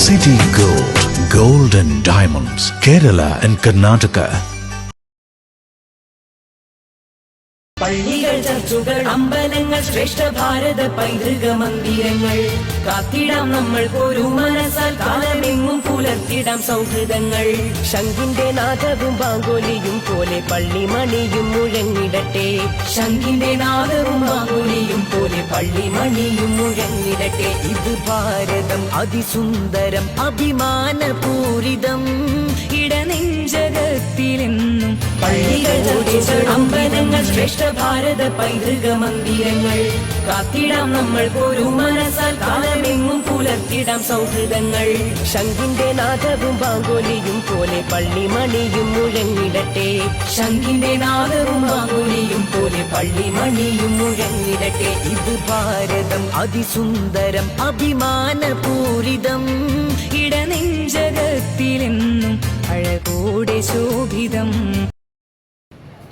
City Gold, Gold and Diamonds, Kerala and Karnataka. പള്ളികൾ, ചർച്ചുകൾ, അമ്പലങ്ങൾ, ശ്രേഷ്ഠ ഭാരത പൈതൃക മന്ദിരങ്ങൾ കാത്തിടാം നമ്മൾ ഒരു മനസ്സാൽ കാലമെങ്ങും പുലർത്തിടാം സൗഹൃദങ്ങൾ. ശംഖിന്റെ നാദവും ബാങ്കോലിയും പോലെ പള്ളിമണിയും മുഴങ്ങിടട്ടെ. ശംഖിന്റെ നാദവും ബാങ്കോലിയും പോലെ പള്ളിമണിയും മുഴങ്ങിടട്ടെ. ഇത് ഭാരതം അതിസുന്ദരം അഭിമാനപൂരിതം ഇടനെഞ്ചകത്തിലെന്നും. പള്ളികൾ, ചർച്ചുകൾ, അമ്പലങ്ങൾ, ശ്രേഷ്ഠ ഭാരത പൈതൃക മന്ദിരങ്ങൾ കാത്തിടാം നമ്മൾ ഒരു മനസ്സാൽ കാലമെങ്ങും പുലർത്തിടാം സൗഹൃദങ്ങൾ. ശംഖിന്റെ നാദവും ബാങ്കോലിയും പോലെ പള്ളിമണിയും മുഴങ്ങിടട്ടെ. ശംഖിന്റെ നാദവും ബാങ്കോലിയും പോലെ പള്ളിമണിയും മുഴങ്ങിടട്ടെ. ഇത് ഭാരതം അതിസുന്ദരം അഭിമാനപൂരിതം ഇടനെഞ്ചകത്തിലെന്നും അഴകോടെ ശോഭിതം.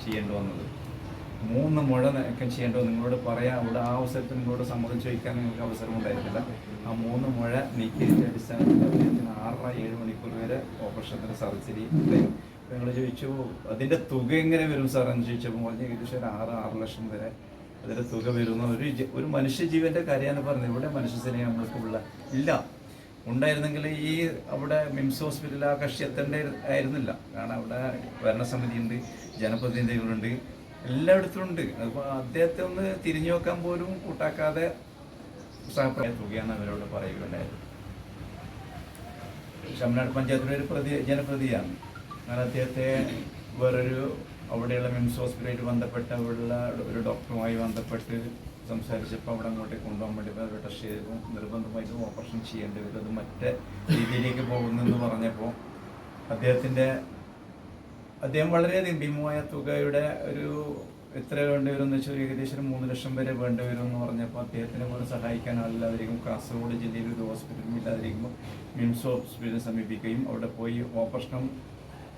ചെയ്യേണ്ടി വന്നത് 3 മുഴ നീക്കം ചെയ്യേണ്ടത് നിങ്ങളോട് പറയാം. അവിടെ ആ അവസരത്തിൽ നിങ്ങളോട് സമ്മതം ചോദിക്കാൻ നിങ്ങൾക്ക് അവസരം ഉണ്ടായിരുന്നില്ല. ആ 3 മുഴ നീക്കിയതിൻ്റെ അടിസ്ഥാനത്തിൽ അദ്ദേഹത്തിന് 6-7 മണിക്കൂർ വരെ ഓപ്പറേഷത്തിന് സർജറി ഉണ്ടായിരുന്നു. നിങ്ങൾ ചോദിച്ചു അതിൻ്റെ തുക എങ്ങനെ വരും സാർ എന്ന് ചോദിച്ചപ്പോൾ പറഞ്ഞ് ഏകദേശം ഒരു 6 ലക്ഷം വരെ അതിൻ്റെ തുക വരുന്ന ഒരു മനുഷ്യജീവൻ്റെ കാര്യമാണ് പറഞ്ഞത്. ഇവിടെ മനുഷ്യസ്നേഹം നമ്മൾക്കുള്ള ഇല്ല. ഉണ്ടായിരുന്നെങ്കിൽ ഈ അവിടെ മിംസ് ഹോസ്പിറ്റലിൽ ആ കക്ഷി എത്തേണ്ട ആയിരുന്നില്ല. കാരണം അവിടെ ഭരണസമിതിയുണ്ട്, ജനപ്രതിനിധികളുണ്ട്, എല്ലായിടത്തും ഉണ്ട്. അപ്പോൾ അദ്ദേഹത്തെ ഒന്ന് തിരിഞ്ഞു നോക്കാൻ പോലും കൂട്ടാക്കാതെ സഹപ്രായ തുകയാണ് അവരോട് പറയുകയുണ്ടായത്. ശമനാട് പഞ്ചായത്തിലെ ഒരു ജനപ്രതിയാണ്. അങ്ങനെ അദ്ദേഹത്തെ വേറൊരു അവിടെയുള്ള മിംസ് ഹോസ്പിറ്റലായിട്ട് ബന്ധപ്പെട്ട അവിടെയുള്ള ഒരു ഡോക്ടറുമായി ബന്ധപ്പെട്ട് സംസാരിച്ചപ്പോൾ അവിടെ അങ്ങോട്ടേക്ക് കൊണ്ടുപോകാൻ വേണ്ടി അവർ ടെസ്റ്റ് ചെയ്തു. നിർബന്ധമായിട്ടും ഓപ്പറേഷൻ ചെയ്യേണ്ടി വരും, അത് മറ്റേ രീതിയിലേക്ക് പോകുന്നെന്ന് പറഞ്ഞപ്പോൾ അദ്ദേഹം വളരെയധികം ഭീമമായ തുകയുടെ ഒരു എത്ര വേണ്ടി വരും എന്ന് വെച്ചാൽ ഏകദേശം 3 ലക്ഷം വരെ വേണ്ടി വരും എന്ന് പറഞ്ഞപ്പോൾ അദ്ദേഹത്തിനെ പോലെ സഹായിക്കാൻ ആളില്ലാതിരിക്കും. കാസർഗോഡ് ജില്ലയിൽ ഒരു ഹോസ്പിറ്റലും ഇല്ലാതിരിക്കുമ്പോൾ മിംസ് ഹോസ്പിറ്റലിനെ സമീപിക്കുകയും അവിടെ പോയി ഓപ്പറേഷൻ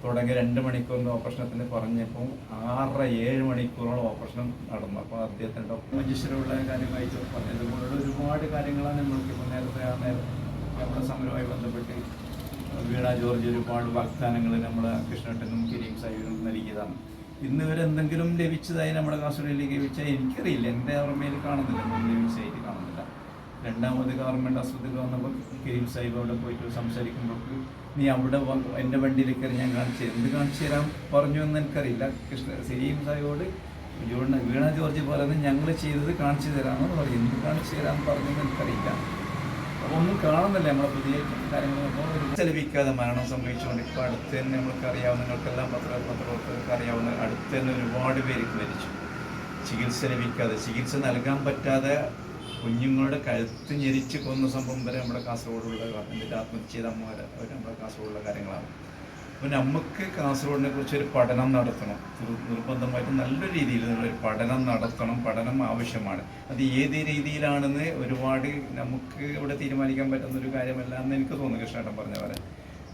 തുടങ്ങി 2 മണിക്കൂറിൻ്റെ ഓപ്പറേഷനത്തിന് പറഞ്ഞപ്പോൾ 6-7 മണിക്കൂറോളം ഓപ്പറേഷൻ നടന്നു. അപ്പോൾ അദ്ദേഹത്തിൻ്റെ ഡോക്ടർ മഞ്ചേശ്വരമുള്ള കാര്യമായിട്ട് പറഞ്ഞതുപോലുള്ള ഒരുപാട് കാര്യങ്ങളാണ് നമ്മൾക്ക് ഇപ്പോൾ നേരത്തെ നമ്മുടെ സമരവുമായി ബന്ധപ്പെട്ട് വീണ ജോർജ് ഒരുപാട് വാഗ്ദാനങ്ങൾ നമ്മുടെ കൃഷ്ണേട്ടനും കരീം സാഹിബിനും നൽകിയതാണ്. ഇന്ന് വരെ എന്തെങ്കിലും ലഭിച്ചതായി നമ്മുടെ കാസർഗോഡിലേക്ക് ലഭിച്ചാൽ എനിക്കറിയില്ല, എൻ്റെ ഓർമ്മയിൽ കാണുന്നില്ല, ലഭിച്ചതായിട്ട് കാണുന്നില്ല. രണ്ടാമത് ഗവൺമെൻറ് ആശുപത്രിയിൽ വന്നപ്പോൾ കരീം സാഹിബ് അവിടെ പോയിട്ട് സംസാരിക്കുമ്പോൾ നീ അവിടെ എൻ്റെ വണ്ടിയിലേക്ക് ഞാൻ എന്ത് കാണിച്ചു തരാൻ പറഞ്ഞു എന്ന് എനിക്കറിയില്ല. കരീം സാഹിബോട് വീണ ജോർജ് പറയുന്നത് ഞങ്ങൾ ചെയ്തത് കാണിച്ചു തരാമെന്ന് പറയും. എന്ത് കാണിച്ചു തരാമെന്ന് പറഞ്ഞെന്ന് എനിക്കറിയില്ല. അപ്പോൾ ഒന്നും കാണുന്നില്ല. നമ്മളെ പുതിയ കാര്യങ്ങളൊന്നും ലഭിക്കാതെ മരണം സംഭവിച്ചുകൊണ്ട് ഇപ്പോൾ അടുത്ത് തന്നെ നമ്മൾക്ക് അറിയാവുന്ന, നിങ്ങൾക്കെല്ലാം പത്രങ്ങൾക്ക് അറിയാവുന്ന അടുത്ത് തന്നെ ഒരുപാട് പേർക്ക് മരിച്ചു. ചികിത്സ ലഭിക്കാതെ, ചികിത്സ നൽകാൻ പറ്റാതെ കുഞ്ഞുങ്ങളുടെ കഴുത്ത് ഞെരിച്ച് കൊന്ന സംഭവം വരെ നമ്മുടെ കാസർഗോഡുള്ള എന്നിട്ട് ആത്മഹത്യ ചെയ്ത അമ്മമാർ അവർ നമ്മുടെ കാസർഗോഡുള്ള കാര്യങ്ങളാണ്. അപ്പോൾ നമുക്ക് കാസർഗോഡിനെ കുറിച്ചൊരു പഠനം നടത്തണം. നിർബന്ധമായിട്ടും നല്ല രീതിയിലുള്ളൊരു പഠനം നടത്തണം. പഠനം ആവശ്യമാണ്. അത് ഏത് രീതിയിലാണെന്ന് ഒരുപാട് നമുക്ക് ഇവിടെ തീരുമാനിക്കാൻ പറ്റുന്നൊരു കാര്യമല്ല എന്ന് എനിക്ക് തോന്നുന്നു. കൃഷ്ണേട്ടൻ പറഞ്ഞ പോലെ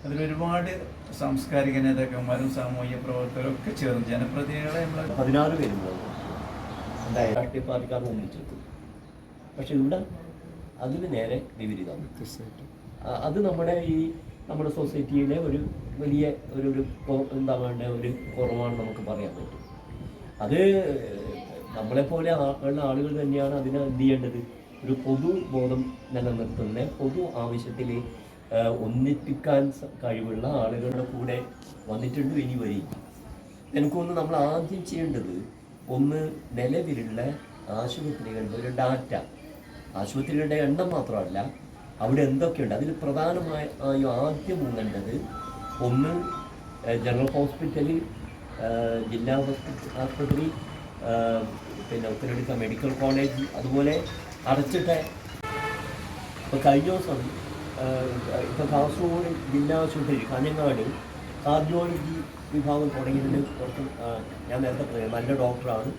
അതിലൊരുപാട് സാംസ്കാരിക നേതാക്കന്മാരും സാമൂഹ്യ പ്രവർത്തകരും ഒക്കെ ചേർന്ന് ജനപ്രതിനിധികളെ നമ്മൾ 16 പേരുണ്ടാവും രാഷ്ട്രീയ പാർട്ടിക്കാർ ഒന്നിച്ചെടുക്കും. പക്ഷെ ഇവിടെ അതിന് നേരെ വിപരീതമാണ്. അത് നമ്മുടെ സൊസൈറ്റിയിലെ ഒരു വലിയ ഒരു എന്താ വേണ്ട ഒരു കുറവാണ് നമുക്ക് പറയാൻ പറ്റും. അത് നമ്മളെപ്പോലെ ഉള്ള ആളുകൾ തന്നെയാണ് അതിനെ എന്ത് ചെയ്യേണ്ടത്, ഒരു പൊതുബോധം നിലനിർത്തുന്ന പൊതു ആവശ്യത്തിൽ ഒന്നിപ്പിക്കാൻ കഴിവുള്ള ആളുകളുടെ കൂടെ വന്നിട്ടുണ്ട്, ഇനി വരും. എനിക്കൊന്ന് നമ്മൾ ആദ്യം ചെയ്യേണ്ടത് നിലവിലുള്ള ആശുപത്രികളുടെ ഒരു ഡാറ്റ, ആശുപത്രികളുടെ എണ്ണം മാത്രമല്ല അവിടെ എന്തൊക്കെയുണ്ട് അതിൽ പ്രധാനമായും ആദ്യം ഊന്നേണ്ടത് ജനറൽ ഹോസ്പിറ്റൽ, ജില്ലാ ആശുപത്രി, പിന്നെ ഉത്തരേന്ത്യ മെഡിക്കൽ കോളേജ്, അതുപോലെ അടച്ചിട്ട. ഇപ്പോൾ കഴിഞ്ഞ ദിവസം ഇപ്പോൾ കാസർഗോഡ് ജില്ലാ ആശുപത്രി കാഞ്ഞങ്ങാട് കാർഡിയോളജി വിഭാഗം തുടങ്ങിയതിന് കുറച്ച് ഞാൻ നേരത്തെ പറഞ്ഞത് നല്ല ഡോക്ടറാണ്.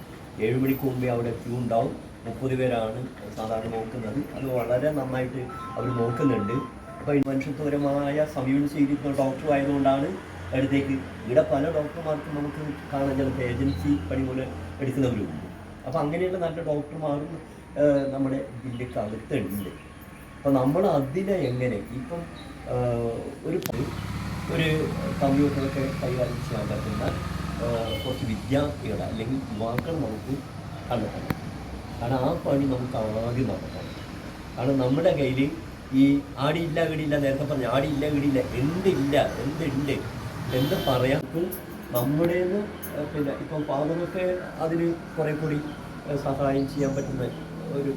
7 മണിക്ക് മുമ്പേ അവിടെ ക്യൂ ഉണ്ടാവും. 30 പേരാണ് സാധാരണ നോക്കുന്നത്. അത് വളരെ നന്നായിട്ട് അവർ നോക്കുന്നുണ്ട്. അപ്പോൾ മനുഷ്യത്വപരമായ സമീപനം ചെയ്തിരിക്കുന്ന ഡോക്ടർ ആയതുകൊണ്ടാണ് അടുത്തേക്ക് ഇവിടെ പല ഡോക്ടർമാർക്കും നമുക്ക് കാണാൻ ചിലപ്പോൾ ഏജൻസി പണി പോലെ എടുക്കുന്നവരുണ്ട്. അപ്പോൾ അങ്ങനെയുള്ള നല്ല ഡോക്ടർമാരും നമ്മുടെ ജില്ലയ്ക്ക് അടുത്തുണ്ട്. അപ്പോൾ നമ്മൾ അതിനെ എങ്ങനെ ഇപ്പം ഒരു കമ്പ്യൂട്ടറൊക്കെ കൈകാര്യം ചെയ്യാൻ പറ്റുന്ന കുറച്ച് വിദ്യാർത്ഥികളെ അല്ലെങ്കിൽ യുവാക്കൾ നമുക്ക് കണ്ടെത്തണം. കാരണം ആ പണി നമുക്ക് ആദ്യം നടത്തണം. കാരണം നമ്മുടെ കയ്യിൽ ഈ ആടിയില്ല വീടില്ല, നേരത്തെ പറഞ്ഞ ആടിയില്ല വീടില്ല, എന്തുണ്ട് എന്ന് പറയാൻ നമ്മുടെ പിന്നെ ഇപ്പം ഫാദറൊക്കെ അതിന് കുറേ കൂടി സഹായം ചെയ്യാൻ പറ്റുന്ന ഒരു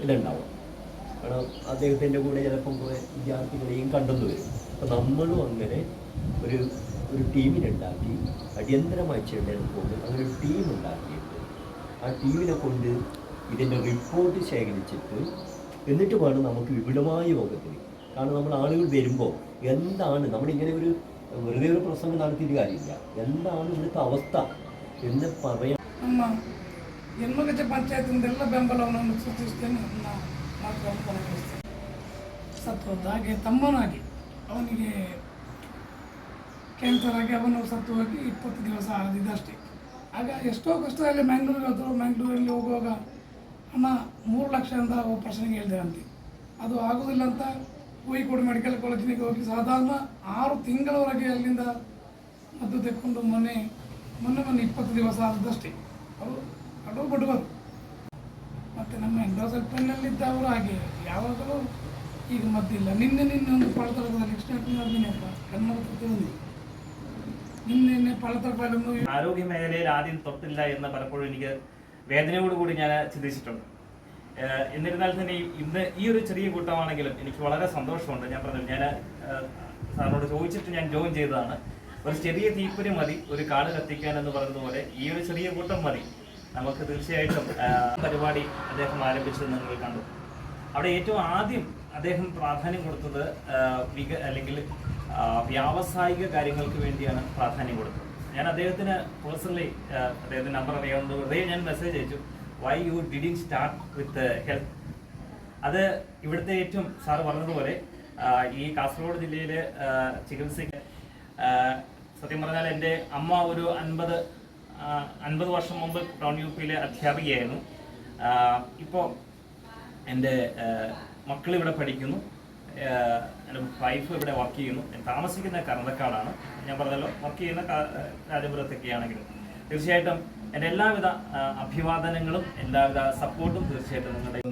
ഇതുണ്ടാവും. കാരണം അദ്ദേഹത്തിൻ്റെ കൂടെ ചിലപ്പം കുറേ വിദ്യാർത്ഥികളെയും കണ്ടെന്ന് വരും. അപ്പോൾ നമ്മളും അങ്ങനെ ഒരു ടീമിനുണ്ടാക്കി അടിയന്തരമായി ചെയ്യേണ്ടത് കൊണ്ട് അങ്ങനെ ഒരു ടീം ഉണ്ടാക്കിയിട്ട് ആ ടീമിനെ കൊണ്ട് ഇതിൻ്റെ റിപ്പോർട്ട് ശേഖരിച്ചിട്ട് എന്നിട്ട് വേണം നമുക്ക് വിപുലമായ യോഗത്തിൽ. കാരണം നമ്മൾ ആളുകൾ വരുമ്പോൾ എന്താണ് നമ്മളിങ്ങനെ ഒരു വെറുതെ ഒരു പ്രസംഗം നടത്തിയിട്ട് കാര്യമില്ല, എന്താണ് ಇವಿಡುತ್ತೆ ಅವಸ್ಥೆ ಎಂದು പറയാൻ ನಮ್ಮ ಹೆಣ್ಮಗಜ ಪಂಚಾಯತಿಂದ ಎಲ್ಲ ಬೆಂಬಲವನ್ನು ಸೂಚಿಸ್ತೇನೆ. ಸತ್ತೋದ ಹಾಗೆ ತಮ್ಮನಾಗಿ ಅವನಿಗೆ ಕ್ಯಾನ್ಸರ್ ಆಗಿ ಅವನು ಸತ್ತು ಹೋಗಿ 20 ದಿವಸ ಆದಿದ್ದಷ್ಟೇ. ಆಗ ಎಷ್ಟೋ ಕಷ್ಟದಲ್ಲಿ ಮ್ಯಾಂಗ್ಳೂರಲ್ಲಿ ಹೋಗುವಾಗ ಅಣ್ಣ 3 ಲಕ್ಷದಿಂದ ಆಪರೇಷನ್ಗೆ ಹೇಳಿದೆ ಅಂತೆ. ಅದು ಆಗೋದಿಲ್ಲ ಅಂತ ಕೋಯಿಕೋಡು ಮೆಡಿಕಲ್ ಕಾಲೇಜಿಗೆ ಹೋಗಿ ಸಾಧಾರಣ 6 ತಿಂಗಳವರೆಗೆ ಅಲ್ಲಿಂದ ಮದ್ದು ತೆಕ್ಕೊಂಡು ಮೊನ್ನೆ 20 ದಿವಸ ಆದಷ್ಟೇ. ಅವರು ಬಡವರು. ಮತ್ತು ನಮ್ಮ ಎಂಡೋಸಲ್ಪನ್ನಲ್ಲಿದ್ದ ಅವರು ಹಾಗೆ ಯಾವಾಗಲೂ ಈಗ ಮದ್ದಿಲ್ಲ. ನಿನ್ನೆ ಒಂದು ಪಳತರದಲ್ಲಿ നിന്നെ പലതരത്തിലൊന്നും ആരോഗ്യ മേഖലയിൽ ആദ്യം തൊട്ടില്ല എന്ന് പലപ്പോഴും എനിക്ക് വേദനയോടുകൂടി ഞാൻ ചിന്തിച്ചിട്ടുണ്ട്. എന്നിരുന്നാൽ തന്നെ ഇന്ന് ഈ ഒരു ചെറിയ കൂട്ടമാണെങ്കിലും എനിക്ക് വളരെ സന്തോഷമുണ്ട്. ഞാൻ പറഞ്ഞു, ഞാൻ സാറിനോട് ചോദിച്ചിട്ട് ഞാൻ ജോയിൻ ചെയ്തതാണ്. ഒരു ചെറിയ തീപ്പൊരി മതി ഒരു കാട് കത്തിക്കാൻ എന്ന് പറയുന്നത് പോലെ ഈ ഒരു ചെറിയ കൂട്ടം മതി നമുക്ക് തീർച്ചയായിട്ടും പരിപാടി അദ്ദേഹം ആരംഭിച്ചത് നിങ്ങൾ കണ്ടു. അവിടെ ഏറ്റവും ആദ്യം അദ്ദേഹം പ്രാധാന്യം കൊടുത്തത് അല്ലെങ്കിൽ വ്യാവസായിക കാര്യങ്ങൾക്ക് വേണ്ടിയാണ് പ്രാധാന്യം കൊടുത്തത്. ഞാൻ അദ്ദേഹത്തിന് പേഴ്സണലി അദ്ദേഹത്തിൻ്റെ നമ്പർ അറിയാവുന്നത് വെറുതെ ഞാൻ മെസ്സേജ് അയച്ചു, why you didn't start with health. അത് ഇവിടുത്തെ ഏറ്റവും സാറ് പറഞ്ഞതുപോലെ ഈ കാസർഗോഡ് ജില്ലയിൽ ചികിത്സയ്ക്ക് സത്യം പറഞ്ഞാൽ എൻ്റെ അമ്മ ഒരു 50 വർഷം മുമ്പ് ടൗൺ യുപിയിലെ അധ്യാപികയായിരുന്നു. ഇപ്പോൾ എൻ്റെ മക്കളിവിടെ പഠിക്കുന്നു, എൻ്റെ വൈഫ് ഇവിടെ വർക്ക് ചെയ്യുന്നു. ഞാൻ താമസിക്കുന്ന കർണക്കാടാണ്. ഞാൻ പറഞ്ഞല്ലോ, വർക്ക് ചെയ്യുന്ന രാജപുരത്തൊക്കെയാണെങ്കിലും തീർച്ചയായിട്ടും എൻ്റെ എല്ലാവിധ അഭിവാദനങ്ങളും എല്ലാവിധ സപ്പോർട്ടും തീർച്ചയായിട്ടും നിങ്ങളുടെ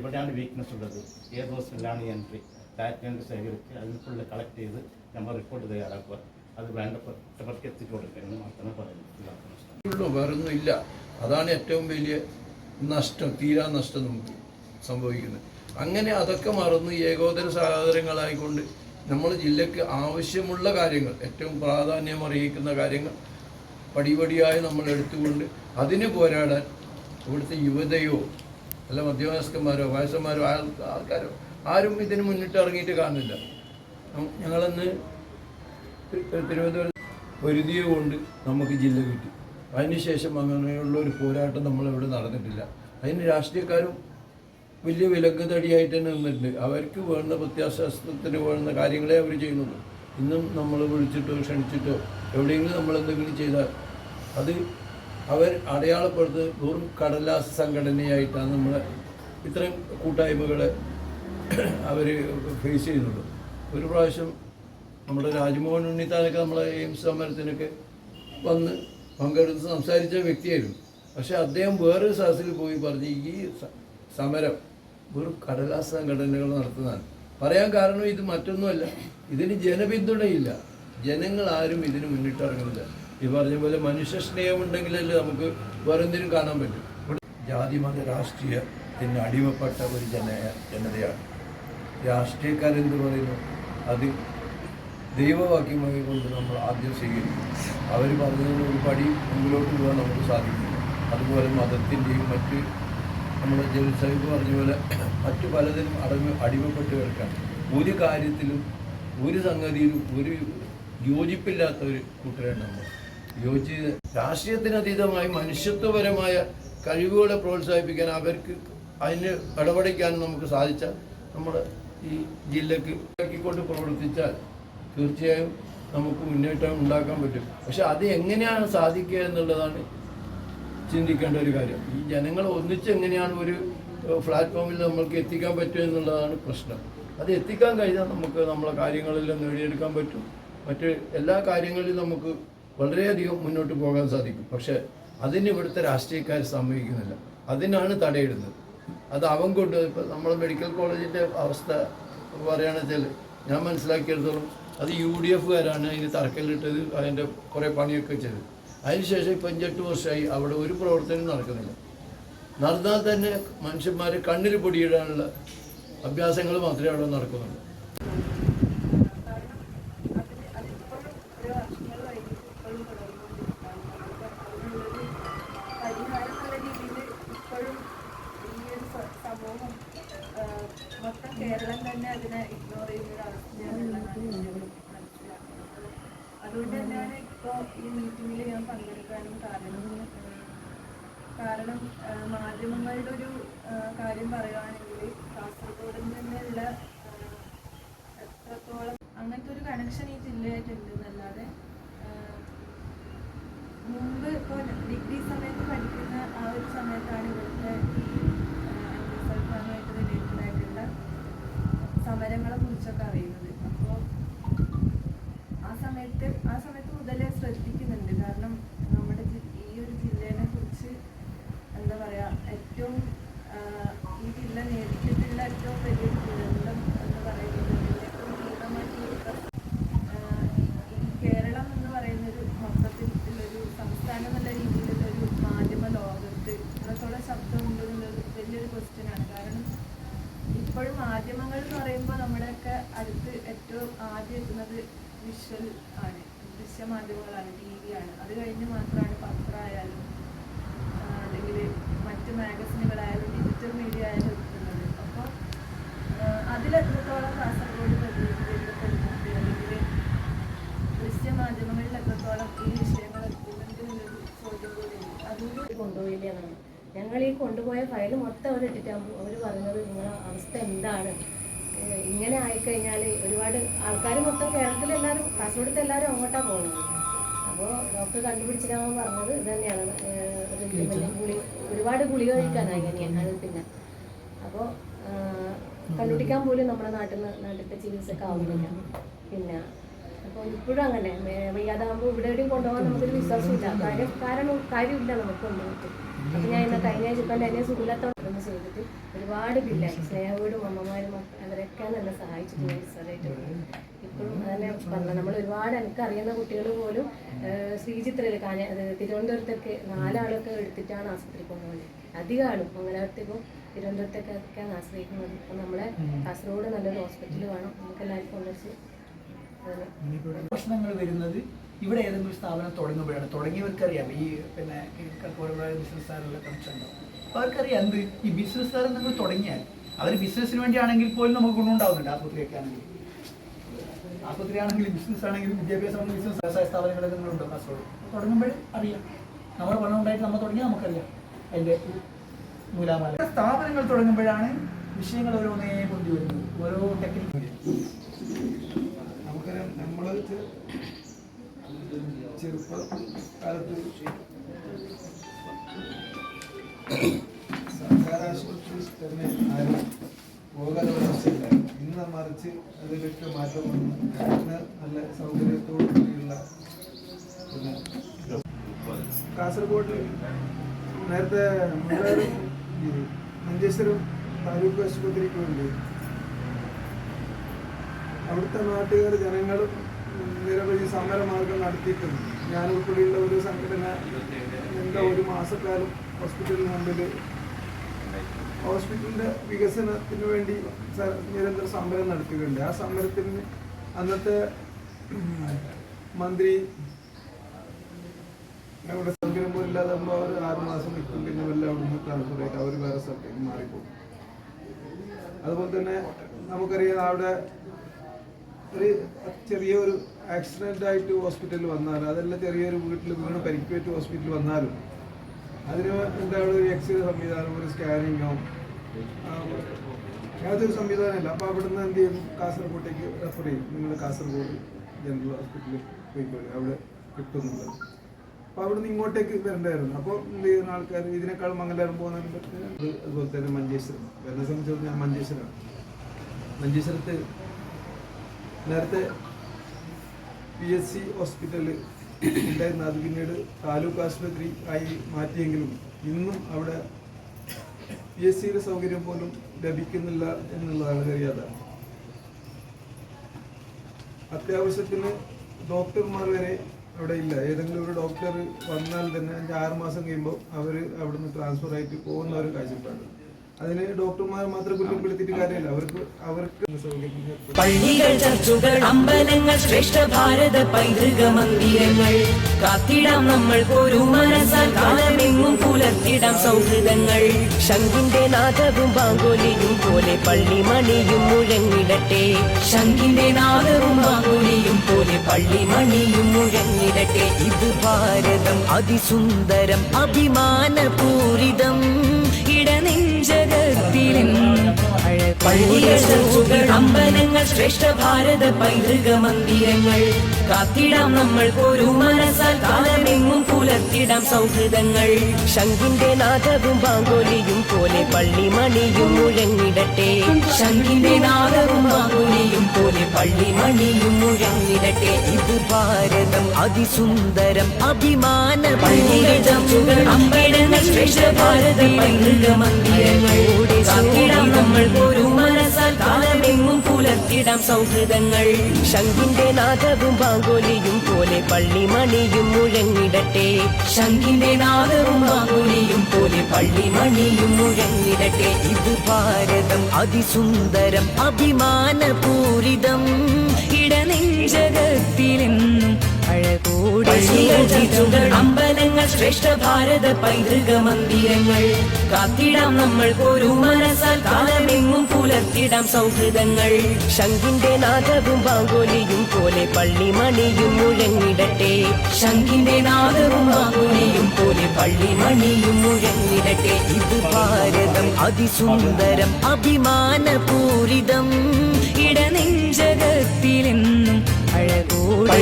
എവിടെയാണ് വീക്ക്നെസ് ഉള്ളത്, ഏത് ഹോസ്പിറ്റലാണ് എൻട്രി, ഡാറ്റ ശേഖരിച്ച് അതിൽ ഫുള്ള് കളക്ട് ചെയ്ത് നമ്മൾ റിപ്പോർട്ട് തയ്യാറാക്കുക. അത് വേണ്ടപ്പെട്ടവർക്ക് എത്തിച്ചു കൊടുക്കുക എന്ന് മാത്രമേ പറയുന്നു. വേറൊന്നും ഇല്ല. അതാണ് ഏറ്റവും വലിയ നഷ്ടം, തീരാ നഷ്ടം നമുക്ക് സംഭവിക്കുന്നത്. അങ്ങനെ അതൊക്കെ മറന്ന് ഏകോദര സഹോദരങ്ങളായിക്കൊണ്ട് നമ്മൾ ജില്ലയ്ക്ക് ആവശ്യമുള്ള കാര്യങ്ങൾ, ഏറ്റവും പ്രാധാന്യം അറിയിക്കുന്ന കാര്യങ്ങൾ പടിപടിയായി നമ്മൾ എടുത്തുകൊണ്ട് അതിന് പോരാടാൻ ഇവിടുത്തെ യുവതയോ അല്ല മധ്യവയസ്കന്മാരോ വയസ്സന്മാരോ ആൾക്കാരോ ആരും ഇതിന് മുന്നിട്ട് ഇറങ്ങിയിട്ട് കാണുന്നില്ല. ഞങ്ങളന്ന് തിരുവനന്തപുരം പൊരുതിയ കൊണ്ട് നമുക്ക് ജില്ല കിട്ടി. അതിനുശേഷം അങ്ങനെയുള്ള ഒരു പോരാട്ടം നമ്മളിവിടെ നടന്നിട്ടില്ല. അതിന് രാഷ്ട്രീയക്കാരും വലിയ വിലങ്ങുതടിയായിട്ട് തന്നെ നിന്നിട്ടുണ്ട്. അവർക്ക് വേണ്ട പ്രത്യാശാസ്ത്രത്തിന് വേണ്ട കാര്യങ്ങളെ അവർ ചെയ്യുന്നുള്ളൂ. ഇന്നും നമ്മൾ വിളിച്ചിട്ടോ ക്ഷണിച്ചിട്ടോ എവിടെയെങ്കിലും നമ്മളെന്തെങ്കിലും ചെയ്താൽ അത് അവർ അടയാളപ്പെടുത്ത് വെറും കടലാസ് സംഘടനയായിട്ടാണ് നമ്മളെ ഇത്രയും കൂട്ടായ്മകളെ അവർ ഫേസ് ചെയ്യുന്നുള്ളൂ. ഒരു പ്രാവശ്യം നമ്മുടെ രാജ്മോഹൻ ഉണ്ണിത്താനൊക്കെ നമ്മളെ എയിംസ് സമരത്തിനൊക്കെ വന്ന് പങ്കെടുത്ത് സംസാരിച്ച വ്യക്തിയായിരുന്നു. പക്ഷേ അദ്ദേഹം വേറൊരു സദസ്സിൽ പോയി പറഞ്ഞ് ഈ സമരം വെറും കടലാസ് സംഘടനകൾ നടത്തുന്നതാണ്. പറയാൻ കാരണം ഇത് മറ്റൊന്നുമല്ല, ഇതിന് ജനപിന്തുണയില്ല, ജനങ്ങൾ ആരും ഇതിന് മുന്നിട്ടിറങ്ങുന്നില്ല. ഈ പറഞ്ഞ പോലെ മനുഷ്യ സ്നേഹമുണ്ടെങ്കിലല്ലേ നമുക്ക് വേറെന്തിനും കാണാൻ പറ്റും. ജാതി മത രാഷ്ട്രീയത്തിന് അടിമപ്പെട്ട ഒരു ജനതയാണ്. രാഷ്ട്രീയക്കാരെന്ത് പറയുന്നു അത് ദൈവവാക്യമായി കൊണ്ട് നമ്മൾ ആദ്യം സ്വീകരിക്കും. അവർ പറഞ്ഞതിന് ഒരു പടി മുമ്പിലോട്ട് പോകാൻ നമുക്ക് സാധിക്കില്ല. അതുപോലെ മതത്തിൻ്റെയും മറ്റ് നമ്മുടെ ജലീൽ സാഹിബ് പറഞ്ഞ പോലെ മറ്റു പലതിനും അടിമപ്പെട്ട് കിടക്കാണ്. ഒരു കാര്യത്തിലും ഒരു സംഗതിയിലും ഒരു യോജിപ്പില്ലാത്ത ഒരു കൂട്ടരാണ് നമ്മൾ. രാഷ്ട്രീയത്തിനതീതമായി മനുഷ്യത്വപരമായ കഴിവുകളെ പ്രോത്സാഹിപ്പിക്കാൻ അവർക്ക് അതിന് ഇടപെടിക്കാൻ നമുക്ക് സാധിച്ചാൽ നമ്മുടെ ഈ ജില്ലക്ക് കൊണ്ട് പ്രവർത്തിച്ചാൽ തീർച്ചയായും നമുക്ക് മുന്നേറ്റം ഉണ്ടാക്കാൻ പറ്റും. പക്ഷെ അത് എങ്ങനെയാണ് സാധിക്കുക എന്നുള്ളതാണ് ചിന്തിക്കേണ്ട ഒരു കാര്യം. ഈ ജനങ്ങൾ ഒന്നിച്ച് എങ്ങനെയാണ് ഒരു പ്ലാറ്റ്ഫോമിൽ നമ്മൾക്ക് എത്തിക്കാൻ പറ്റും എന്നുള്ളതാണ് പ്രശ്നം. അത് എത്തിക്കാൻ കഴിഞ്ഞാൽ നമുക്ക് നമ്മളെ കാര്യങ്ങളെല്ലാം നേടിയെടുക്കാൻ പറ്റും. മറ്റ് എല്ലാ കാര്യങ്ങളിലും നമുക്ക് വളരെയധികം മുന്നോട്ട് പോകാൻ സാധിക്കും. പക്ഷേ അതിന് ഇവിടുത്തെ രാഷ്ട്രീയക്കാർ സമ്മതിക്കുന്നില്ല. അതിനാണ് തടയിടുന്നത്. അത് അവൻ കൊണ്ട് ഇപ്പോൾ നമ്മളെ മെഡിക്കൽ കോളേജിൻ്റെ അവസ്ഥ പറയുകയാണെന്ന് വെച്ചാൽ ഞാൻ മനസ്സിലാക്കിയെടുത്തോളം അത് UDFകാരാണ് അതിന് തറക്കല്ലിട്ടത്, അതിൻ്റെ കുറേ പണിയൊക്കെ ചെയ്തത്. അതിനുശേഷം ഇപ്പം 5-8 വർഷമായി അവിടെ ഒരു പ്രവർത്തനം നടക്കുന്നില്ല. നടന്നാൽ തന്നെ മനുഷ്യന്മാർ കണ്ണിൽ പൊടിയിടാനുള്ള അഭ്യാസങ്ങൾ മാത്രമേ അവിടെ നടക്കുന്നുള്ളൂ. മൊത്തം കേരളം തന്നെ അതിനെ ഇഗ്നോർ ചെയ്യുന്ന അവസ്ഥയാണ്. അതുകൊണ്ട് തന്നെയാണ് ഇപ്പോൾ ഈ മീറ്റിങ്ങിൽ ഞാൻ പങ്കെടുക്കാനും കാരണം മാധ്യമങ്ങളുടെ ഒരു കാര്യം പറയുകയാണെങ്കിൽ കാസർഗോഡിൽ നിന്നുള്ള എത്രത്തോളം അങ്ങനത്തെ ഒരു കണക്ഷൻ ഈ ജില്ലയായിട്ടുണ്ടെന്നല്ലാതെ മുമ്പ് ഇപ്പോൾ ഡിഗ്രി സമയത്ത് പഠിക്കുന്ന ആ ഒരു സമയത്താണ് ഇവിടുത്തെ സൽഫാനുമായിട്ട് റിലേറ്റഡ് ആയിട്ടുള്ള സമരങ്ങളെ കുറിച്ചൊക്കെ അറിയുന്നത്. അപ്പോൾ ആ സമയത്ത് മുതലേ ശ്രദ്ധിക്കുന്നുണ്ട്. കാരണം നമ്മുടെ ഈ ഒരു ജില്ലേനെ കുറിച്ച് എന്താ പറയുക, ഏറ്റവും ഈ ജില്ല നേരിട്ടിട്ടുള്ള ഏറ്റവും വലിയൊരു ദുരന്തം എന്ന് പറയുന്നത് ഏറ്റവും തീവ്രമായിട്ടുള്ള ഈ കേരളം എന്ന് പറയുന്നൊരു മൊത്തത്തിലൊരു സംസ്ഥാനം എന്നുള്ള രീതിയിലുള്ളൊരു മാധ്യമ ലോകത്ത് ഇത്രത്തോളം ശബ്ദം ഉണ്ടെന്നുള്ളത് വലിയൊരു ക്വസ്റ്റ്യനാണ്. കാരണം ഇപ്പോഴും മാധ്യമങ്ങൾ എന്ന് പറയുമ്പോൾ നമ്മുടെയൊക്കെ അടുത്ത് ഏറ്റവും ആദ്യം എത്തുന്നത് വിഷ്വൽ ആണ്, ദൃശ്യമാധ്യമങ്ങളാണ്, TV ആണ്. അത് കഴിഞ്ഞ് മാത്രമാണ് പത്രമായാലും അല്ലെങ്കിൽ മറ്റ് മാഗസിനുകളായാലും ഡിജിറ്റൽ മീഡിയ ആയാലും എത്തുന്നത്. അപ്പോൾ അതിലെത്രത്തോളം കാസർഗോഡ് പ്രതിനിധീകരിക്കപ്പെടുന്നുണ്ട് അല്ലെങ്കിൽ ദൃശ്യമാധ്യമങ്ങളിൽ എത്രത്തോളം ഈ വിഷയങ്ങൾ എത്തുന്നുണ്ട് എന്നൊരു ചോദ്യം കൂടിയുണ്ട്. അതുകൊണ്ട് കൊണ്ടുപോയില്ല എന്നാണ്. ഞങ്ങൾ ഈ കൊണ്ടുപോയ ഫയൽ മൊത്തം അവർ ഇട്ടിട്ടാകുമ്പോൾ അവർ പറഞ്ഞത് നിങ്ങളുടെ അവസ്ഥ എന്താണ്, ഇങ്ങനെ ആയിക്കഴിഞ്ഞാൽ ഒരുപാട് ആൾക്കാർ മൊത്തം കേരളത്തിലെല്ലാവരും കാസർഗോഡത്തെ എല്ലാവരും അങ്ങോട്ടാണ് പോകുന്നത്. അപ്പോൾ ഡോക്ടർ കണ്ടുപിടിച്ചിട്ടാകുമ്പോൾ പറഞ്ഞത് ഇത് തന്നെയാണ്, ഒരുപാട് ഗുളിക കഴിക്കാനായി തന്നെയാണ്. അത് പിന്നെ അപ്പോൾ കണ്ടുപിടിക്കാൻ പോലും നമ്മുടെ നാട്ടിലത്തെ ചികിത്സക്ക് ആവുന്നില്ല. പിന്നെ അപ്പോൾ ഇപ്പോഴും അങ്ങനെ വയ്യാതാകുമ്പോൾ ഇവിടെ എവിടെയും കൊണ്ടുപോകാൻ നമുക്കൊരു വിശ്വാസമില്ല. കാര്യമില്ല നമുക്ക് കൊണ്ടുപോയിട്ട്. അപ്പോൾ ഞാൻ ഇന്ന് കഴിഞ്ഞ ആഴ്ച ഇപ്പം എന്നെ സുഖമില്ലാത്തോടെ ചെയ്തിട്ട് ഒരുപാട് ബില്ലായി. സ്നേഹവീടും അമ്മമാരും അവരൊക്കെ നല്ല സഹായിച്ചിട്ടുണ്ട് നഴ്സറായിട്ട്. ഇപ്പോഴും അതന്നെ പറഞ്ഞത് നമ്മൾ ഒരുപാട് എനിക്കറിയുന്ന കുട്ടികൾ പോലും ശ്രീചിത്രയിൽ തിരുവനന്തപുരത്തൊക്കെ 4 ആളൊക്കെ എടുത്തിട്ടാണ് ആശുപത്രിയിൽ കൊണ്ടുപോകുന്നത്. അധികം ആളും മംഗലാപുരത്തേക്കും തിരുവനന്തപുരത്തൊക്കെയാണ് ആശ്രയിക്കുന്നത്. അപ്പം നമ്മളെ കാസർഗോഡ് നല്ലൊരു ഹോസ്പിറ്റൽ വേണം നമുക്ക് എല്ലാവർക്കും കൊണ്ടുവച്ച്. പ്രശ്നങ്ങൾ വരുന്നത് ഇവിടെ ഏതെങ്കിലും സ്ഥാപനം തുടങ്ങുമ്പോഴാണ്. തുടങ്ങിയവർക്കറിയാം ഈ പിന്നെ ബിസിനസ്സുകാരുള്ള കണക്ഷൻ ഉണ്ടാവും. അപ്പോൾ അവർക്കറിയാം എന്ത് ഈ ബിസിനസ്സുകാർ നമ്മൾ തുടങ്ങിയാൽ അവർ ബിസിനസ്സിന് വേണ്ടിയാണെങ്കിൽ പോലും നമുക്ക് ഗുണമുണ്ടാവുന്നുണ്ട്. ആശുപത്രിയൊക്കെ ആണെങ്കിൽ, ആശുപത്രി ആണെങ്കിലും ബിസിനസ് ആണെങ്കിലും വിദ്യാഭ്യാസം ബിസിനസ് വ്യവസായ സ്ഥാപനങ്ങളൊക്കെ നമ്മളുണ്ട് കാസർഗോഡ്. തുടങ്ങുമ്പോൾ അറിയാം, നമ്മുടെ പണം ഉണ്ടായിട്ട് നമ്മൾ തുടങ്ങിയാൽ നമുക്കറിയാം അതിൻ്റെ നൂലാമാല. സ്ഥാപനങ്ങൾ തുടങ്ങുമ്പോഴാണ് വിഷയങ്ങൾ ഓരോന്നേ കൊണ്ടുവരുന്നത്, ഓരോ ടെക്നിക്ക്. നമുക്കറിയാം, നമ്മൾ ചെറുപ്പകാലത്ത് സർക്കാർ ആശുപത്രിയിൽ തന്നെ ആരും പോകാനവസ്ഥയില്ലായിരുന്നു. ഇന്ന് മറിച്ച് അതിലൊക്കെ മാറ്റം വന്നു. ഇന്ന് നല്ല സൗകര്യത്തോടു കൂടിയുള്ള പിന്നെ കാസർഗോഡ് നേരത്തെ മഞ്ചേശ്വരം താലൂക്ക് ആശുപത്രിക്ക് വേണ്ടി അവിടുത്തെ നാട്ടുകാർ ജനങ്ങളും നിരവധി സമരമാർഗം നടത്തിയിട്ടുണ്ട്. ഞാൻ ഉൾപ്പെടെയുള്ള ഒരു സംഘടന ഒരു മാസക്കാലം ഹോസ്പിറ്റലിന് മുമ്പിൽ ഹോസ്പിറ്റലിൻ്റെ വികസനത്തിന് വേണ്ടി നിരന്തര സമരം നടത്തുകയുണ്ട്. ആ സമരത്തിന് അന്നത്തെ മന്ത്രി അവിടെ സൗകര്യം പോലും ഇല്ലാതാകുമ്പോൾ അവർ 6 മാസം നിൽക്കും. പിന്നെ വല്ല അവിടുന്ന് ട്രാൻസ്ഫർ ആയിട്ട് അവർ വേറെ സ്ഥലത്തേക്ക് മാറിപ്പോകും. അതുപോലെ തന്നെ നമുക്കറിയാം, അവിടെ ഒരു ചെറിയൊരു ആക്സിഡൻ്റ് ആയിട്ട് ഹോസ്പിറ്റലിൽ വന്നാലും, അതല്ല ചെറിയൊരു വീട്ടിൽ വീണ് പരിക്കേറ്റ് ഹോസ്പിറ്റലിൽ വന്നാലും അതിന് എന്താണ് ഒരു എക്സ്റേ സംവിധാനം, ഒരു സ്കാനിങ്ങോ യാതൊരു സംവിധാനമില്ല. അപ്പോൾ അവിടുന്ന് എന്ത് ചെയ്യും, കാസർഗോട്ടേക്ക് റെഫർ ചെയ്യും. നിങ്ങൾ കാസർഗോഡ് ജനറൽ ഹോസ്പിറ്റലിൽ പോയിക്കോളി, അവിടെ കിട്ടുന്നുള്ളത്. അപ്പോൾ അവിടുന്ന് ഇങ്ങോട്ടേക്ക് വരണ്ടായിരുന്നു. അപ്പോൾ എന്ത് ചെയ്യുന്ന ആൾക്കാർ ഇതിനേക്കാളും മംഗലാപുരം പോകുന്നതിന് അതുപോലെ തന്നെ മഞ്ചേശ്വരം. എന്നെ സംബന്ധിച്ചിടത്തോളം ഞാൻ മഞ്ചേശ്വരമാണ്. മഞ്ചേശ്വരത്ത് നേരത്തെ PSC ഹോസ്പിറ്റൽ ഉണ്ടായിരുന്നു. അത് പിന്നീട് താലൂക്ക് ആശുപത്രി ആയി മാറ്റിയെങ്കിലും ഇന്നും അവിടെ PSCയുടെ സൗകര്യം പോലും ലഭിക്കുന്നില്ല എന്നുള്ളതാണ് അറിയാതെ. അത്യാവശ്യത്തിന് ഡോക്ടർമാർ വരെ അവിടെ ഇല്ല. ഏതെങ്കിലും ഒരു ഡോക്ടർ വന്നാൽ തന്നെ 5-6 മാസം കഴിയുമ്പോൾ അവർ അവിടുന്ന് ട്രാൻസ്ഫർ ആയിട്ട് പോകുന്ന ഒരു കാഴ്ചപ്പാട്. അതിന് ഡോക്ടർമാർ മാത്രം കുറ്റപ്പെടുത്തിയിട്ട് കാര്യമില്ല. അവർക്ക് പള്ളികൾ, ചർച്ചുകൾ, അമ്പലങ്ങൾ, ശ്രേഷ്ഠ ഭാരത പൈതൃക മന്ദിരങ്ങൾ കാത്തിടാം നമ്മൾ ഒരു മനസ്സാൽ കാലമെങ്ങും പുലർത്തിടാം സൗഹൃദങ്ങൾ. ശംഖിന്റെ നാദവും ബാങ്കോലിയും പോലെ പള്ളിമണിയും മുഴങ്ങിടട്ടെ. ശംഖിന്റെ നാദവും ബാങ്കോലിയും പോലെ പള്ളിമണിയും മുഴങ്ങിടട്ടെ. ഇത് ഭാരതം അതിസുന്ദരം അഭിമാനപൂരിതം ഇടനെഞ്ചകത്തിലെന്നും പള്ളികൾ, ചർച്ചുകൾ, അമ്പലങ്ങൾ, ശ്രേഷ്ഠ ഭാരത പൈതൃക മന്ദിരങ്ങൾ കാത്തിടാം നമ്മൾ ഒരു മനസ്സാൽ കാലമെങ്ങും പുലർത്തിടാം സൗഹൃദങ്ങൾ. ശംഖിന്റെ നാദവും ബാങ്കോലിയും പോലെ പള്ളിമണിയും മുഴങ്ങിടട്ടെ. ശംഖിന്റെ നാദവും ബാങ്കോലിയും പോലെ പള്ളിമണിയും മുഴങ്ങിടട്ടെ. ഇത് ഭാരതം അതിസുന്ദരം അഭിമാനപൂരിതം അമ്പലങ്ങൾ, ശ്രേഷ്ഠ ഭാരത പൈതൃക മന്ദിരങ്ങൾ കാത്തിടാം നമ്മൾ ഒരു മനസ്സാൽ കാലമെങ്ങും പുലർത്തിടാം സൗഹൃദങ്ങൾ. ശംഖിന്റെ നാദവും ബാങ്കോലിയും പോലെ പള്ളിമണിയും മുഴങ്ങിടട്ടെ. ശംഖിന്റെ നാദവും ബാങ്കോലിയും പോലെ പള്ളിമണിയും മുഴങ്ങിടട്ടെ. ഇത് ഭാരതം അതിസുന്ദരം അഭിമാനപൂരിതം ഇടനെഞ്ചകത്തിലെന്നും അഴകോടെ അമ്പലങ്ങൾ, ശ്രേഷ്ഠ ഭാരത പൈതൃക മന്ദിരങ്ങൾ കാത്തിടാം നമ്മൾ ഒരു മനസ്സാൽ കാലമെങ്ങും പുലർത്തിടാം സൗഹൃദങ്ങൾ. ശംഖിന്റെ നാദവും ബാങ്കോലിയും പോലെ പള്ളിമണിയും മുഴങ്ങിടട്ടെ. ശംഖിന്റെ നാദവും ബാങ്കോലിയും പോലെ പള്ളിമണിയും മുഴങ്ങിടട്ടെ. ഇത് ഭാരതം അതിസുന്ദരം അഭിമാനപൂരിതം ഇടനെഞ്ചകത്തിലെന്നും അഴകോടെ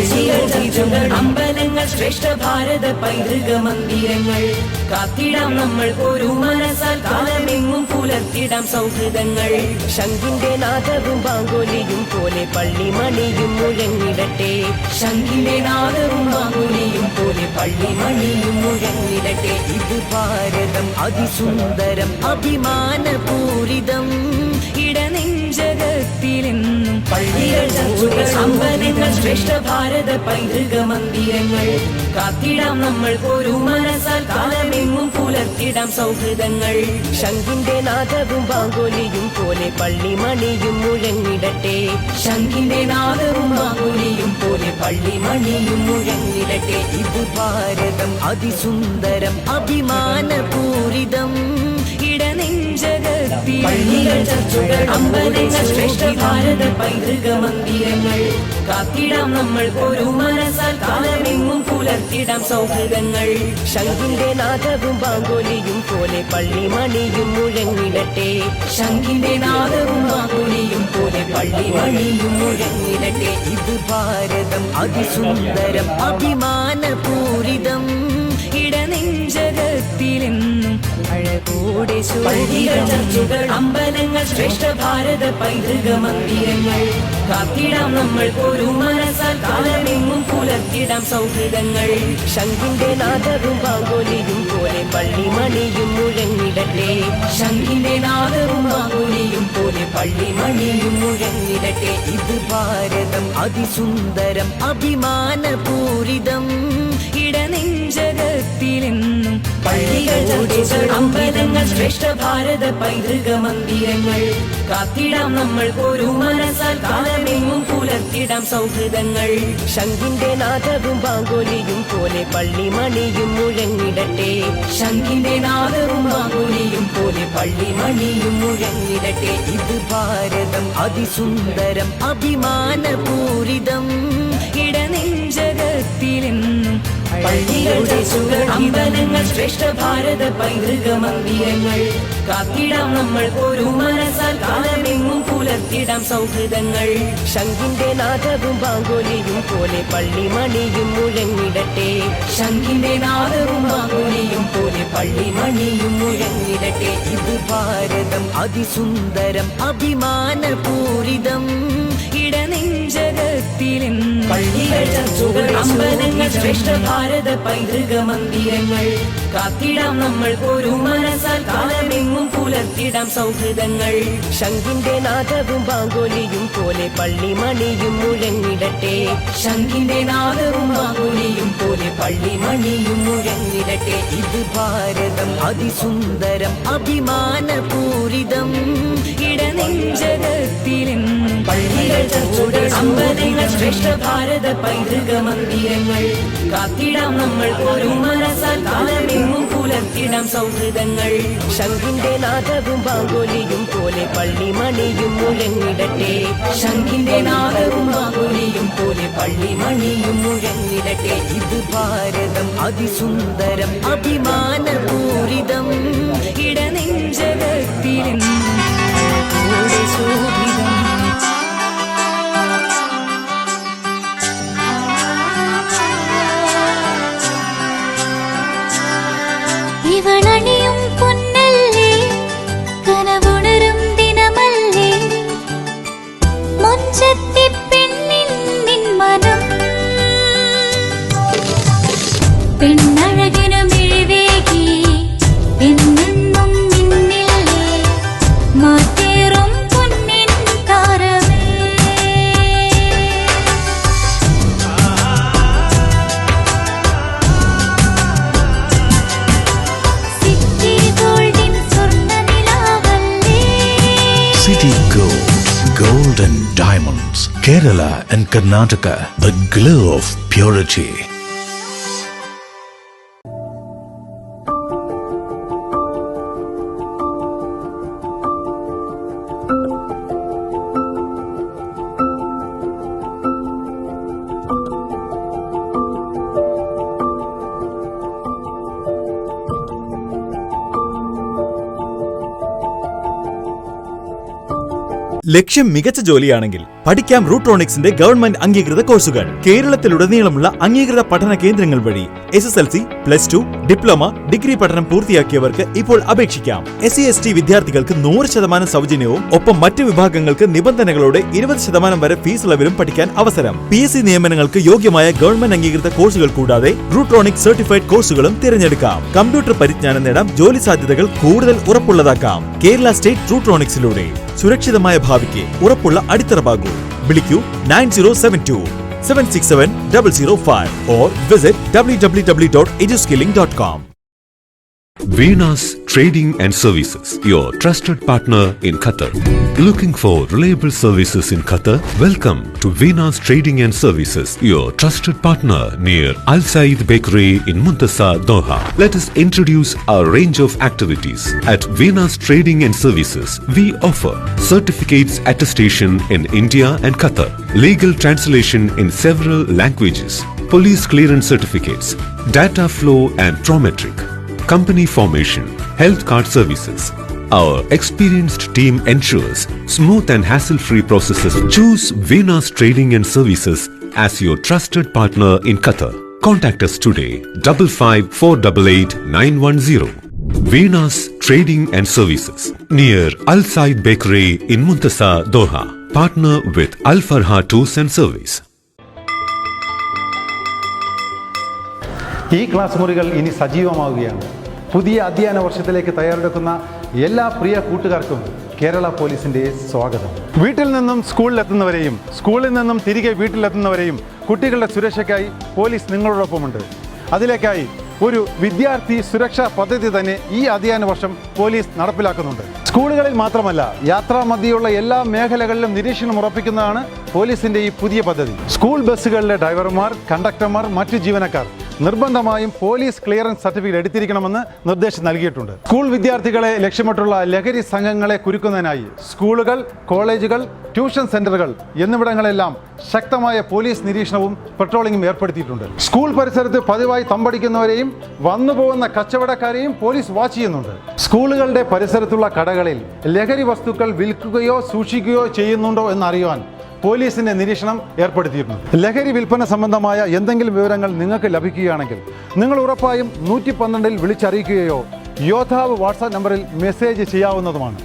അമ്പലങ്ങൾ, ശ്രേഷ്ഠ ഭാരത പൈതൃക മന്ദിരങ്ങൾ കാത്തിടാം നമ്മൾ ഒരു മനസ്സാൽ കാലമെങ്ങും പുലർത്തിടാം സൗഹൃദങ്ങൾ. ശംഖിന്റെ നാദവും ബാങ്കോലിയും പോലെ പള്ളിമണിയും മുഴങ്ങിടട്ടെ. ശംഖിന്റെ നാദവും ബാങ്കോലിയും പോലെ പള്ളിമണിയും മുഴങ്ങിടട്ടെ. ഇത് ഭാരതം അതിസുന്ദരം അഭിമാനപൂരിതം ഇടനെഞ്ചകത്തിലെന്നും പള്ളികൾ, ചർച്ചുകൾ, അമ്പലങ്ങൾ, ശ്രേഷ്ഠ ഭാരത പൈതൃക മന്ദിരങ്ങൾ കാത്തിടാം നമ്മൾ ഒരു മനസ്സാൽ കാലമെങ്ങും പുലർത്തിടാം സൗഹൃദങ്ങൾ. ശംഖിന്റെ നാദവും ബാങ്കോലിയും പോലെ പള്ളിമണിയും മുഴങ്ങിടട്ടെ. ശംഖിന്റെ നാദവും ബാങ്കോലിയും പോലെ പള്ളിമണിയും മുഴങ്ങിടട്ടെ. ഇത് ഭാരതം അതിസുന്ദരം അഭിമാനപൂരിതം ഇടനെഞ്ചകത്തിൽ പള്ളികൾ, ചർച്ചുകൾ, അമ്പലങ്ങൾ, ശ്രേഷ്ഠ ഭാരത പൈതൃക മന്ദിരങ്ങൾ കാത്തിടാം നമ്മൾ ഒരു മനസ്സാൽ കാലമെങ്ങും പുലർത്തിടാം സൗഹൃദങ്ങൾ. ശംഖിന്റെ നാദവും ബാങ്കോലിയും പോലെ പള്ളിമണിയും മുഴങ്ങിടട്ടെ. ശംഖിന്റെ നാദവും ബാങ്കോലിയും പോലെ പള്ളിമണിയും മുഴങ്ങിടട്ടെ. ഇത് ഭാരതം അതിസുന്ദരം അഭിമാനപൂരിതം ഇടനെഞ്ചകത്തിലെന്നും അഴകോടെ പള്ളികൾ, ചർച്ചുകൾ, അമ്പലങ്ങൾ, ശ്രേഷ്ഠ ഭാരത പൈതൃക മന്ദിരങ്ങൾ കാത്തിടാം നമ്മൾ ഒരു മനസ്സാൽ കാലമെങ്ങും പുലർത്തിടാം സൗഹൃദങ്ങൾ. ശംഖിന്റെ നാദവും ബാങ്കോലിയും പോലെ പള്ളിമണിയും മുഴങ്ങിടട്ടെ. ശംഖിന്റെ നാദവും ബാങ്കോലിയും പോലെ പള്ളിമണിയും മുഴങ്ങിടട്ടെ. ഇത് ഭാരതം അതിസുന്ദരം അഭിമാനപൂരിതം ഇടനെഞ്ചകത്തിലെന്നും പള്ളികൾ, ചർച്ചുകൾ, അമ്പലങ്ങൾ, ശ്രേഷ്ഠ ഭാരത പൈതൃക മന്ദിരങ്ങൾ കാത്തിടാം നമ്മൾ ഒരു മനസ്സാൽ കാലമെങ്ങും പുലർത്തിടാം സൗഹൃദങ്ങൾ. ശംഖിന്റെ നാദവും ബാങ്കോലിയും പോലെ പള്ളിമണിയും മുഴങ്ങിടട്ടെ. ശംഖിന്റെ നാദവും ബാങ്കോലിയും പോലെ പള്ളിമണിയും മുഴങ്ങിടട്ടെ. ഇത് ഭാരതം അതിസുന്ദരം അഭിമാനപൂരിതം ഇടനെഞ്ചകത്തിലെന്നും പള്ളികൾ, അമ്പലങ്ങൾ ശ്രേഷ്ഠ ഭാരത പൈതൃക മന്ദിരങ്ങൾ കാത്തിടാം നമ്മൾ ഒരു മനസ്സാൽ കാലമെങ്ങും പുലർത്തിടാം സൗഹൃദങ്ങൾ ശംഖിന്റെ നാദവും ബാങ്കോലിയും പോലെ പള്ളിമണിയും മുഴങ്ങിടട്ടെ ശംഖിന്റെ നാദവും ബാങ്കോലിയും പോലെ പള്ളിമണിയും മുഴങ്ങിടട്ടെ ഇത് ഭാരതം അതിസുന്ദരം അഭിമാനപൂരിതം ഇടനെഞ്ചകത്തിലെന്നും പള്ളികൾ ചർച്ചുകൾ അമ്പലങ്ങൾ ശ്രേഷ്ഠ ഭാരത പൈതൃക മന്ദിരങ്ങൾ കാത്തിടാം നമ്മൾ ഒരു മനസ്സാൽ കാലമെങ്ങും പുലർത്തിടാം സൗഹൃദങ്ങൾ ശംഖിന്റെ നാദവും ബാങ്കോലിയും പോലെ പള്ളിമണിയും മുഴങ്ങിടട്ടെ ശംഖിന്റെ നാദവും ബാങ്കോലിയും പോലെ പള്ളിമണിയും മുഴങ്ങിടട്ടെ ഇത് ഭാരതം അതിസുന്ദരം അഭിമാനപൂരിതം ഇടനെഞ്ചകത്തിലെന്നും പള്ളികൾ ചർച്ചുകൾ അമ്പലങ്ങൾ ശ്രേഷ്ഠ ഭാരത പൈതൃക മന്ദിരങ്ങൾ കാത്തിടാം നമ്മൾ ഒരു മനസ്സാൽ കാലമെങ്ങും പുലർത്തിടാം സൗഹൃദങ്ങൾ ശംഖിന്റെ നാദവും ബാങ്കോലിയും പോലെ പള്ളിമണിയും മുഴങ്ങിടട്ടെ ശംഖിന്റെ നാദവും ബാങ്കോലിയും പോലെ പള്ളിമണിയും മുഴങ്ങിടട്ടെ ഇത് ഭാരതം അതിസുന്ദരം അഭിമാനപൂരിതം ഇടനെഞ്ചകത്തിലെന്നും ശോഭിതം ഇവളണിയും പൊന്നല്ലേ കനവുണരും ദിനമല്ലേ മുഞ്ചത്തി പെണ്ണിൻ നിൻ മനം പെണ്ണഴകിനു മിഴിവേകി എന്നെന്നും നിന്നില്ലേ മാറ്റേറും പൊന്നിൻ താരമേ City Gold, Gold and Diamonds, Kerala and Karnataka, the glow of purity. ലക്ഷ്യം മികച്ച ജോലിയാണെങ്കിൽ പഠിക്കാം റൂട്രോണിക്സിന്റെ ഗവൺമെന്റ് അംഗീകൃത കോഴ്സുകൾ. കേരളത്തിലുടനീളമുള്ള അംഗീകൃത പഠന കേന്ദ്രങ്ങൾ വഴി SSLC, +2, ഡിപ്ലോമ, ഡിഗ്രി പഠനം പൂർത്തിയാക്കിയവർക്ക് ഇപ്പോൾ അപേക്ഷിക്കാം. SC/ST വിദ്യാർത്ഥികൾക്ക് 100% സൗജന്യവും ഒപ്പം മറ്റ് വിഭാഗങ്ങൾക്ക് നിബന്ധനകളോടെ 20% വരെ ഫീസ് ഇളവിലും പഠിക്കാൻ അവസരം. PSC നിയമനങ്ങൾക്ക് യോഗ്യമായ ഗവൺമെന്റ് അംഗീകൃത കോഴ്സുകൾ കൂടാതെ റൂട്രോണിക്സ് സർട്ടിഫൈഡ് കോഴ്സുകളും തിരഞ്ഞെടുക്കാം. കമ്പ്യൂട്ടർ പരിജ്ഞാനം നേടാം, ജോലി സാധ്യതകൾ കൂടുതൽ ഉറപ്പുള്ളതാക്കാം. കേരള സ്റ്റേറ്റ് റൂട്രോണിക്സിലൂടെ സുരക്ഷിതമായ ഭാവിക്ക് ഉറപ്പുള്ള അടിത്തറവാകൂ. വിളിക്കൂ 9072 767 005 or visit www.eduskilling.com. Venus Trading and Services, your trusted partner in Qatar. Looking for reliable services in Qatar? Welcome to Venus Trading and Services, your trusted partner near Al Said Bakery in Muntasa, Doha. Let us introduce our range of activities. At Venus Trading and Services, we offer certificates attestation in India and Qatar, legal translation in several languages, police clearance certificates, data flow and Prometric, company formation, health card services. Our experienced team ensures smooth and hassle-free processes. Choose Venus Trading and Services as your trusted partner in Qatar. Contact us today 55488910. Venus Trading and Services near Al Said Bakery in Muntasa, Doha. Partner with Al Farha Tours and Service. ഈ class മുറികൾ ഇനി സജീവമാവുകയാണ്. പുതിയ അധ്യയന വർഷത്തിലേക്ക് തയ്യാറെടുക്കുന്ന എല്ലാ പ്രിയ കൂട്ടുകാർക്കും കേരള പോലീസിൻ്റെ സ്വാഗതം. വീട്ടിൽ നിന്നും സ്കൂളിലെത്തുന്നവരെയും സ്കൂളിൽ നിന്നും തിരികെ വീട്ടിലെത്തുന്നവരെയും കുട്ടികളുടെ സുരക്ഷയ്ക്കായി പോലീസ് നിങ്ങളോടൊപ്പമുണ്ട്. അതിലേക്കായി ഒരു വിദ്യാർത്ഥി സുരക്ഷാ പദ്ധതി തന്നെ ഈ അധ്യയന വർഷം പോലീസ് നടപ്പിലാക്കുന്നുണ്ട്. സ്കൂളുകളിൽ മാത്രമല്ല, യാത്രാമധ്യയുള്ള എല്ലാ മേഖലകളിലും നിരീക്ഷണം ഉറപ്പിക്കുന്നതാണ് പോലീസിൻ്റെ ഈ പുതിയ പദ്ധതി. സ്കൂൾ ബസ്സുകളിലെ ഡ്രൈവർമാർ, കണ്ടക്ടർമാർ, മറ്റു ജീവനക്കാർ നിർബന്ധമായും പോലീസ് ക്ലിയറൻസ് സർട്ടിഫിക്കറ്റ് എടുത്തിരിക്കണമെന്ന് നിർദ്ദേശം നൽകിയിട്ടുണ്ട്. സ്കൂൾ വിദ്യാർത്ഥികളെ ലക്ഷ്യമിട്ടുള്ള ലഹരി സംഘങ്ങളെ കുരുക്കുന്നതിനായി സ്കൂളുകൾ, കോളേജുകൾ, ട്യൂഷൻ സെന്ററുകൾ എന്നിവിടങ്ങളെല്ലാം ശക്തമായ പോലീസ് നിരീക്ഷണവും പെട്രോളിംഗും ഏർപ്പെടുത്തിയിട്ടുണ്ട്. സ്കൂൾ പരിസരത്ത് പതിവായി തമ്പടിക്കുന്നവരെയും വന്നുപോകുന്ന കച്ചവടക്കാരെയും പോലീസ് വാച്ച് ചെയ്യുന്നുണ്ട്. സ്കൂളുകളുടെ പരിസരത്തുള്ള കടകളിൽ ലഹരി വസ്തുക്കൾ വിൽക്കുകയോ സൂക്ഷിക്കുകയോ ചെയ്യുന്നുണ്ടോ എന്നറിയുവാൻ പോലീസിന്റെ നിരീക്ഷണം ഏർപ്പെടുത്തിയിട്ടുണ്ട്. ലഹരി വിൽപ്പന സംബന്ധമായ എന്തെങ്കിലും വിവരങ്ങൾ നിങ്ങൾക്ക് ലഭിക്കുകയാണെങ്കിൽ നിങ്ങൾ ഉറപ്പായും 112 വിളിച്ചറിയിക്കുകയോ യോദ്ധാവ് വാട്സാപ്പ് നമ്പറിൽ മെസ്സേജ് ചെയ്യാവുന്നതുമാണ്.